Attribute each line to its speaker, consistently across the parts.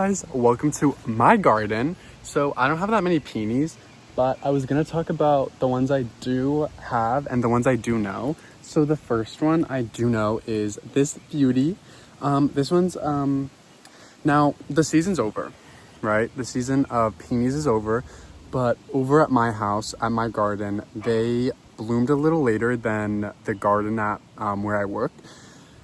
Speaker 1: Guys, welcome to my garden. So I don't have that many peonies, but I was gonna talk about the ones I do have and the ones I do know. So the first one I do know is this beauty. This one's now the season's over, right? The season of peonies is over, but over at my house, at my garden, they bloomed a little later than the garden at where I work.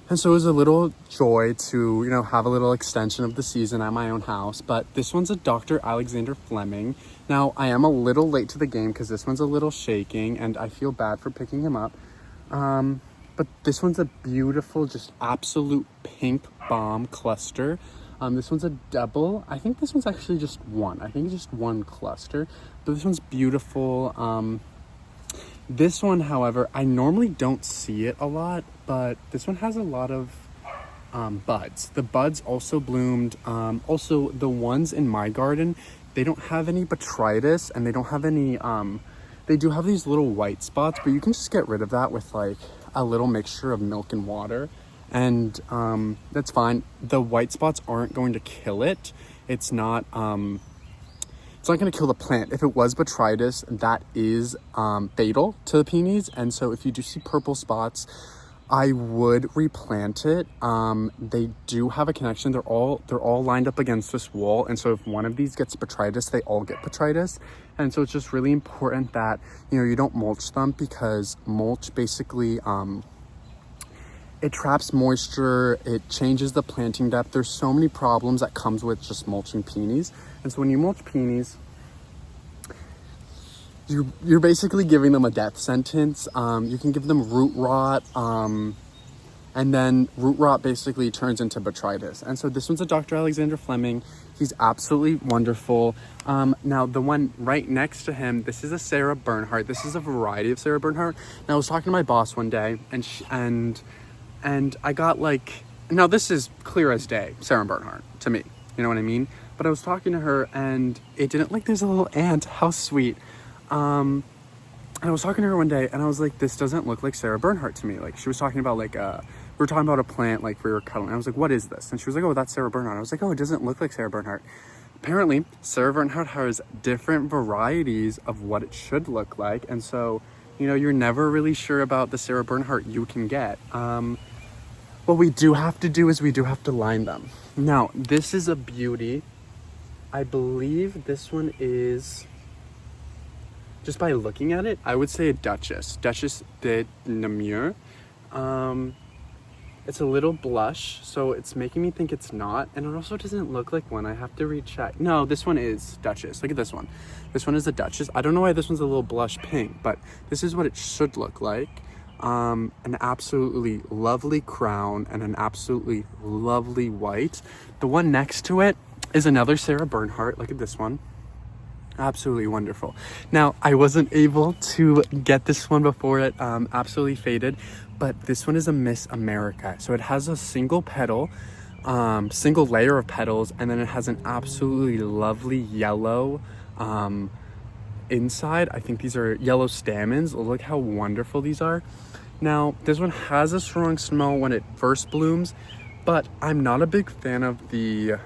Speaker 1: And so it was a little joy to, have a little extension of the season at my own house. But this one's a Dr. Alexander Fleming. Now, I am a little late to the game because this one's a little shaking and I feel bad for picking him up. But this one's a beautiful, just absolute pink bomb cluster. This one's a double. I think this one's actually just one. I think it's just one cluster. But this one's beautiful. This one, however, I normally don't see it a lot, but this one has a lot of buds. The buds also bloomed. Also, the ones in my garden, they don't have any botrytis and they don't have any, they do have these little white spots, but you can just get rid of that with like a little mixture of milk and water. And that's fine. The white spots aren't going to kill it. It's not going to kill the plant. If it was botrytis, that is fatal to the peonies. And so if you do see purple spots, I would replant it. They do have a connection. They're all lined up against this wall. And so if one of these gets botrytis, they all get botrytis. And so it's just really important that, you don't mulch them, because mulch basically, it traps moisture, it changes the planting depth. There's so many problems that comes with just mulching peonies. And so when you mulch peonies, you're basically giving them a death sentence. You can give them root rot, and then root rot basically turns into botrytis. And so this one's a Dr. Alexander Fleming. He's absolutely wonderful. Now the one right next to him, this is a Sarah Bernhardt. This is a variety of Sarah Bernhardt. Now I was talking to my boss one day, and I got now this is clear as day, Sarah Bernhardt to me, you know what I mean? But I was talking to her and it didn't there's a little ant, how sweet. And I was talking to her one day and I was like, this doesn't look like Sarah Bernhardt to me. She was talking about we were talking about a plant we were cuddling. I was like, what is this? And she was like, oh, that's Sarah Bernhardt. I was like, oh, it doesn't look like Sarah Bernhardt. Apparently, Sarah Bernhardt has different varieties of what it should look like. And so, you're never really sure about the Sarah Bernhardt you can get. What we do have to do is we do have to line them. Now, this is a beauty. I believe this one is, just by looking at it, I would say a Duchess de Namur. It's a little blush, so it's making me think it's not. And it also doesn't look like one. I have to recheck. No, this one is Duchess. Look at this one. This one is a Duchess. I don't know why this one's a little blush pink, but this is what it should look like. An absolutely lovely crown and an absolutely lovely white. The one next to it is another Sarah Bernhardt. Look at this one. Absolutely wonderful. Now, I wasn't able to get this one before it absolutely faded, but this one is a Miss America. So it has a single petal, single layer of petals, and then it has an absolutely lovely yellow inside. I think these are yellow stamens. Look how wonderful these are. Now, this one has a strong smell when it first blooms, but I'm not a big fan of the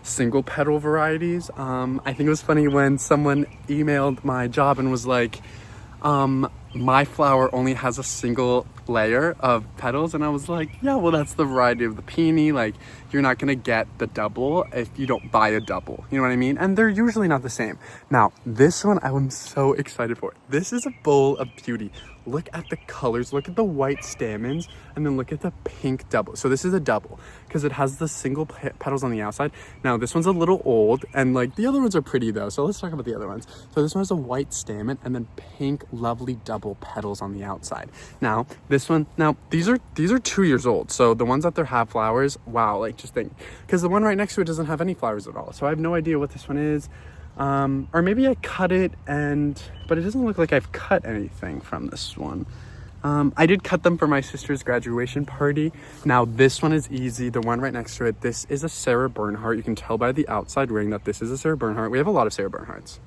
Speaker 1: single petal varieties. I think it was funny when someone emailed my job and was like, my flower only has a single layer of petals, and I was like, yeah, well, that's the variety of the peony. You're not gonna get the double if you don't buy a double, you know what I mean? And they're usually not the same. Now, this one I'm so excited for. This is a bowl of beauty. Look at the colors, look at the white stamens, and then look at the pink double. So this is a double because it has the single petals on the outside. Now this one's a little old, and the other ones are pretty though. So let's talk about the other ones. So this one has a white stamen and then pink lovely double petals on the outside. Now this one, these are 2 years old. So the ones that have flowers, wow, just think, because the one right next to it doesn't have any flowers at all. So I have no idea what this one is. Or maybe I cut it but it doesn't look like I've cut anything from this one. I did cut them for my sister's graduation party. Now this one is easy. The one right next to it, this is a Sarah Bernhardt. You can tell by the outside ring that this is a Sarah Bernhardt. We have a lot of Sarah Bernhardts.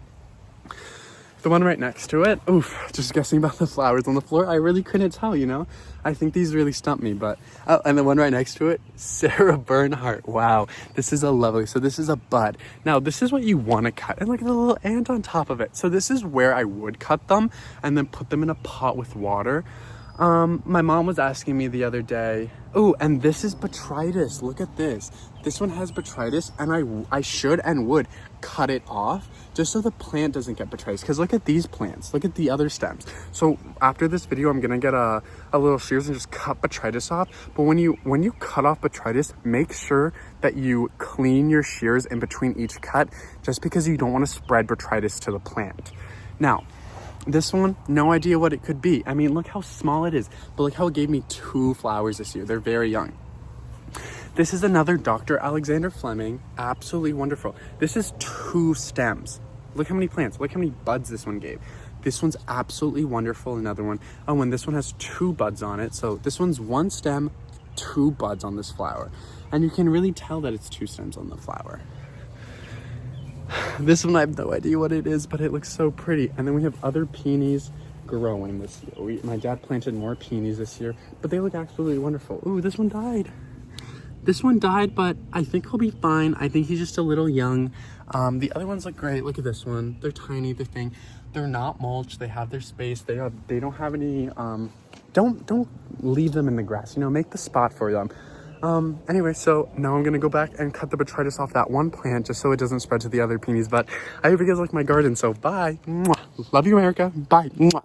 Speaker 1: The one right next to it, oof, just guessing about the flowers on the floor, I really couldn't tell, you know? I think these really stumped me, but, oh, and the one right next to it, Sarah Bernhardt. Wow, this is a lovely, so this is a bud. Now, this is what you want to cut, and look at the little ant on top of it. So this is where I would cut them, and then put them in a pot with water. My mom was asking me the other day, oh, and this is botrytis. Look at this. This one has botrytis, and I should and would cut it off just so the plant doesn't get botrytis. Because look at these plants. Look at the other stems. So after this video, I'm gonna get a little shears and just cut botrytis off. But when you cut off botrytis, make sure that you clean your shears in between each cut, just because you don't want to spread botrytis to the plant. Now, this one, no idea what it could be. I mean, look how small it is, but look how it gave me 2 flowers this year. They're very young. This is another Dr. Alexander Fleming. Absolutely wonderful. This is 2 stems. Look how many plants. Look how many buds this one gave. This one's absolutely wonderful. Another one. Oh, and this one has 2 buds on it. So this one's 1 stem, 2 buds on this flower. And you can really tell that it's 2 stems on the flower. This one, I have no idea what it is, but it looks so pretty. And then we have other peonies growing this year. My dad planted more peonies this year, but they look absolutely wonderful. Ooh, this one died. This one died, but I think he'll be fine. I think he's just a little young. The other ones look great. Look at this one. They're tiny, they're not mulched. They have their space. They don't have any, don't leave them in the grass, you know, make the spot for them. Anyway, so now I'm gonna go back and cut the botrytis off that one plant just so it doesn't spread to the other peonies. But I hope you guys like my garden, so bye. Mwah. Love you, America. Bye. Mwah.